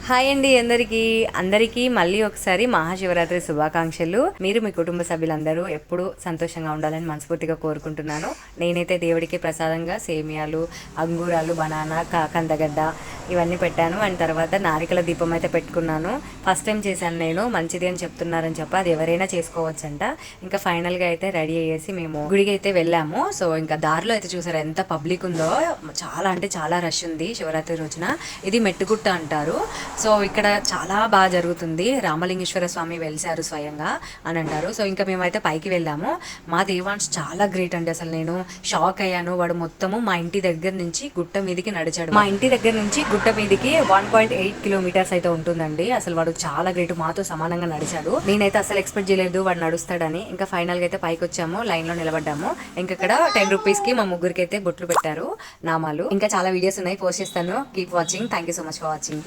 Hi అండి అందరికీ మళ్ళీ ఒకసారి మహాశివరాత్రి శుభాకాంక్షలు. మీరు మీ కుటుంబ సభ్యులందరూ ఎప్పుడూ సంతోషంగా ఉండాలని మనస్ఫూర్తిగా కోరుకుంటున్నాను. నేనైతే దేవుడికి ప్రసాదంగా సేమియాలు, అంగూరాలు, బనానా, కందగడ్డ ఇవన్నీ పెట్టాను. అండ్ తర్వాత నారికల దీపం అయితే పెట్టుకున్నాను. ఫస్ట్ టైం చేశాను నేను, మంచిది అని చెప్తున్నారని చెప్పి అది ఎవరైనా చేసుకోవచ్చంట. ఇంకా ఫైనల్గా అయితే రెడీ అయ్యేసి మేము గుడికి అయితే వెళ్ళాము. సో ఇంకా దారిలో అయితే చూసారు ఎంత పబ్లిక్ ఉందో, చాలా అంటే చాలా రష్ ఉంది శివరాత్రి రోజున. ఇది మెట్టుగుట్ట అంటారు. సో ఇక్కడ చాలా బాగా జరుగుతుంది. రామలింగేశ్వర స్వామి వెలిసారు స్వయంగా అని అంటారు. సో ఇంకా మేమైతే పైకి వెళ్ళాము. మా దేవాన్స్ చాలా గ్రేట్ అండి, అసలు నేను షాక్ అయ్యాను. వాడు మొత్తము మా ఇంటి దగ్గర నుంచి గుట్ట మీదకి నడిచాడు. మా ఇంటి దగ్గర నుంచి గుట్ట మీదకి 1.8 కిలోమీటర్స్ అయితే ఉంటుందండి. అసలు వాడు చాలా గ్రేట్, మాతో సమానంగా నడిచాడు. నేనైతే అసలు ఎక్స్పెక్ట్ చేయలేదు వాడు నడుస్తాడని. ఇంకా ఫైనల్ గా అయితే పైకి వచ్చాము, లైన్ లో నిలబడ్డాము. ఇంకా ఇక్కడ 10 రూపీస్ కి మా ముగ్గురికి అయితే బొట్లు పెట్టారు, నామాలు. ఇంకా చాలా వీడియోస్ ఉన్నాయి, పోస్ట్ చేస్తాను. Keep watching. Thank you so much for watching.